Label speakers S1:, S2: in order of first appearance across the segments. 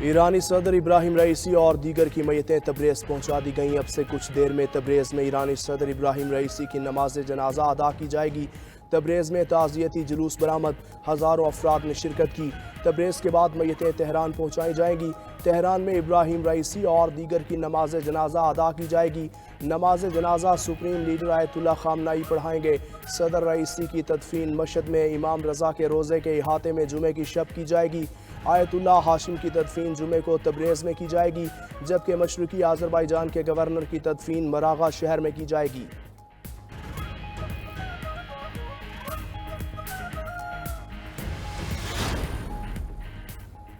S1: ایرانی صدر Ebrahim Raisi اور دیگر کی میتیں تبریز پہنچا دی گئیں۔ اب سے کچھ دیر میں تبریز میں ایرانی صدر ابراہیم رئیسی کی نماز جنازہ ادا کی جائے گی۔ تبریز میں تعزیتی جلوس برآمد، ہزاروں افراد نے شرکت کی۔ تبریز کے بعد میتیں تہران پہنچائی جائیں گی۔ تہران میں ابراہیم رئیسی اور دیگر کی نماز جنازہ ادا کی جائے گی۔ نماز جنازہ سپریم لیڈر آیت اللہ خامنہ ای پڑھائیں گے۔ صدر رئیسی کی تدفین مشہد میں امام رضا کے روضے کے احاطے میں جمعے کی شب کی جائے گی۔ آیت اللہ ہاشم کی تدفین جمعے کو تبریز میں کی جائے گی، جبکہ مشرقی آذربائیجان کے گورنر کی تدفین مراغہ شہر میں کی جائے گی۔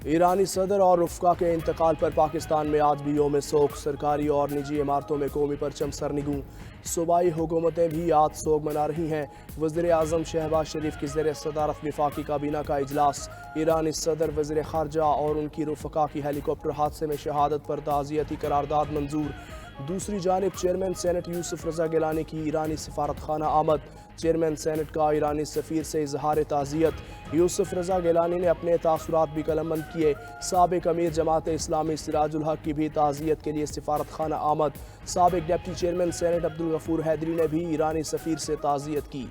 S1: ایرانی صدر اور رفقا کے انتقال پر پاکستان میں آج بھی یوم سوگ۔ سرکاری اور نجی عمارتوں میں قومی پرچم سرنگوں۔ صوبائی حکومتیں بھی آج سوگ منا رہی ہیں۔ وزیر اعظم شہباز شریف کی زیر صدارت وفاقی کابینہ کا اجلاس۔ ایرانی صدر، وزیر خارجہ اور ان کی رفقا کی ہیلی کاپٹر حادثے میں شہادت پر تعزیتی قرارداد منظور۔ دوسری جانب چیئرمین سینٹ یوسف رضا گیلانی کی ایرانی سفارت خانہ آمد۔ چیئرمین سینٹ کا ایرانی سفیر سے اظہار تعزیت۔ یوسف رضا گیلانی نے اپنے تاثرات بھی قلم بند کیے۔ سابق امیر جماعت اسلامی سراج الحق کی بھی تعزیت کے لیے سفارت خانہ آمد۔ سابق ڈپٹی چیئرمین سینٹ عبدالغفور حیدری نے بھی ایرانی سفیر سے تعزیت کی۔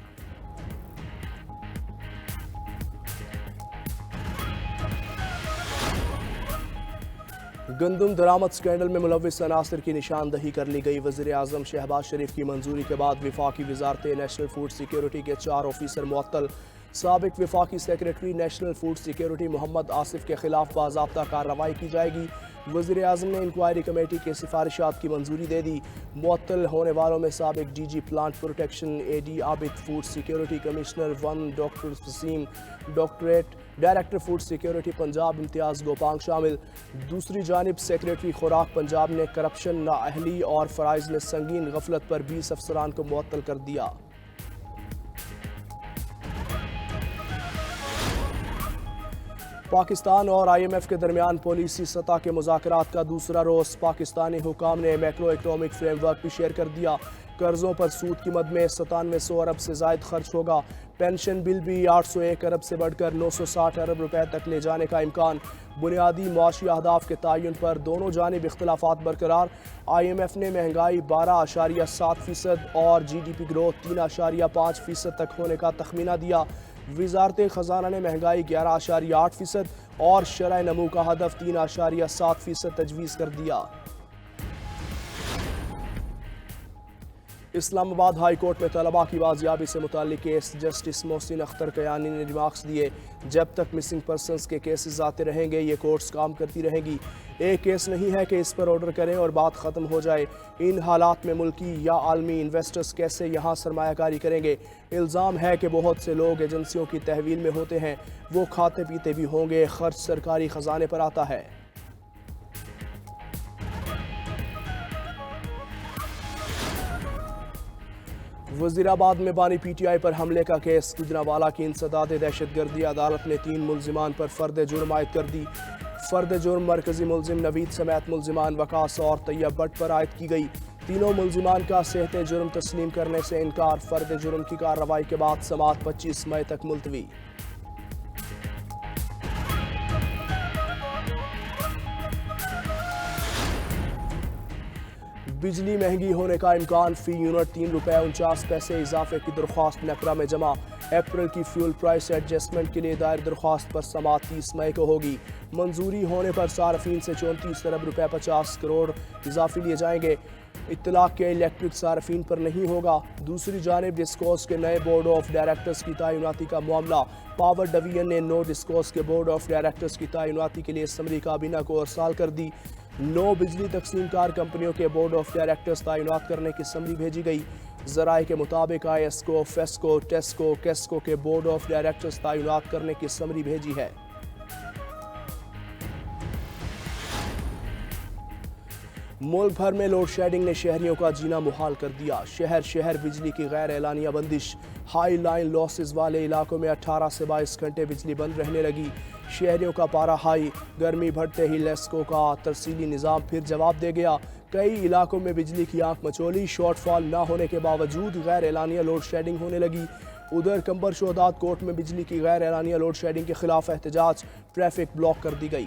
S1: گندم درآمد سکینڈل میں ملوث عناصر کی نشاندہی کر لی گئی۔ وزیر اعظم شہباز شریف کی منظوری کے بعد وفاقی وزارت نیشنل فوڈ سیکیورٹی کے 4 آفیسر معطل۔ سابق وفاقی سیکریٹری نیشنل فوڈ سیکیورٹی محمد آصف کے خلاف باضابطہ کارروائی کی جائے گی۔ وزیر اعظم نے انکوائری کمیٹی کے سفارشات کی منظوری دے دی۔ معطل ہونے والوں میں سابق D G plant protection A D Abid, food security commissioner 1 doctor Waseem, director food security Punjab Imtiaz Gopang شامل۔ دوسری جانب سیکریٹری خوراک پنجاب نے کرپشن، نااہلی اور فرائض میں سنگین غفلت پر 20 افسران کو معطل کر دیا۔ پاکستان اور آئی ایم ایف کے درمیان پالیسی سطح کے مذاکرات کا دوسرا روز۔ پاکستانی حکام نے میکرو اکنامک فریم ورک بھی شیئر کر دیا۔ قرضوں پر سود کی مد میں 9700 ارب سے زائد خرچ ہوگا۔ پینشن بل بھی 801 ارب سے بڑھ کر 960 ارب روپے تک لے جانے کا امکان۔ بنیادی معاشی اہداف کے تعین پر دونوں جانب اختلافات برقرار۔ آئی ایم ایف نے مہنگائی 12.7% اور جی ڈی پی گروتھ 3.5% تک ہونے کا تخمینہ دیا۔ وزارت خزانہ نے مہنگائی 11.8% اور شرح نمو کا ہدف 3.7% تجویز کر دیا۔ اسلام آباد ہائی کورٹ میں طلباء کی بازیابی سے متعلق کیس، جسٹس محسن اختر کیانی نے ریمارکس دیے۔ جب تک مسنگ پرسنز کے کیسز آتے رہیں گے یہ کورٹس کام کرتی رہیں گی۔ ایک کیس نہیں ہے کہ اس پر آرڈر کریں اور بات ختم ہو جائے۔ ان حالات میں ملکی یا عالمی انویسٹرز کیسے یہاں سرمایہ کاری کریں گے؟ الزام ہے کہ بہت سے لوگ ایجنسیوں کی تحویل میں ہوتے ہیں، وہ کھاتے پیتے بھی ہوں گے، خرچ سرکاری خزانے پر آتا ہے۔ وزیر آباد میں بانی پی ٹی آئی پر حملے کا کیس، گجرانوالہ کی انسداد دہشت گردی۔ عدالت نے 3 ملزمان پر فرد جرم عائد کر دی۔ فرد جرم مرکزی ملزم نوید سمیت ملزمان وقاص اور طیب بٹ پر عائد کی گئی۔ تینوں ملزمان کا صحت جرم تسلیم کرنے سے انکار۔ فرد جرم کی کارروائی کے بعد سماعت 25 مئی تک ملتوی۔ بجلی مہنگی ہونے کا امکان، فی یونٹ 3 روپے 49 پیسے اضافے کی درخواست نیپرا میں جمع۔ اپریل کی فیول پرائس ایڈجسٹمنٹ کے لیے دائر درخواست پر سماعت 30 مئی کو ہوگی۔ منظوری ہونے پر صارفین سے 34 ارب روپے 50 کروڑ اضافی لیے جائیں گے۔ اطلاق کے الیکٹرک صارفین پر نہیں ہوگا۔ دوسری جانب ڈسکوز کے نئے بورڈ آف ڈائریکٹرز کی تعیناتی کا معاملہ، پاور ڈویژن نے 9 ڈسکوز کے بورڈ آف ڈائریکٹرز کی تعیناتی کے لیے اسمبلی کابینہ کو ارسال کر دی۔ 9 بجلی تقسیم کار کمپنیوں کے بورڈ آف ڈائریکٹرز تعینات کرنے کی اسمبلی بھیجی گئی۔ ذرائع کے مطابق آئی ایس کو، فیسکو، ٹیسکو، کیسکو کے بورڈ آف ڈائریکٹرز تعینات کرنے کی اسمبلی بھیجی ہے۔ ملک بھر میں لوڈ شیڈنگ نے شہریوں کا جینا محال کر دیا۔ شہر بجلی کی غیر اعلانیہ بندش۔ ہائی لائن لاسز والے علاقوں میں 18 سے 22 گھنٹے بجلی بند رہنے لگی۔ شہریوں کا پارا ہائی، گرمی بڑھتے ہی لیسکو کا ترسیلی نظام پھر جواب دے گیا۔ کئی علاقوں میں بجلی کی آنکھ مچولی، شارٹ فال نہ ہونے کے باوجود غیر اعلانیہ لوڈ شیڈنگ ہونے لگی۔ ادھر کمبر شہداد کوٹ میں بجلی کی غیر اعلانیہ لوڈ شیڈنگ کے خلاف احتجاج، ٹریفک بلاک کر دی گئی۔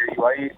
S2: JUI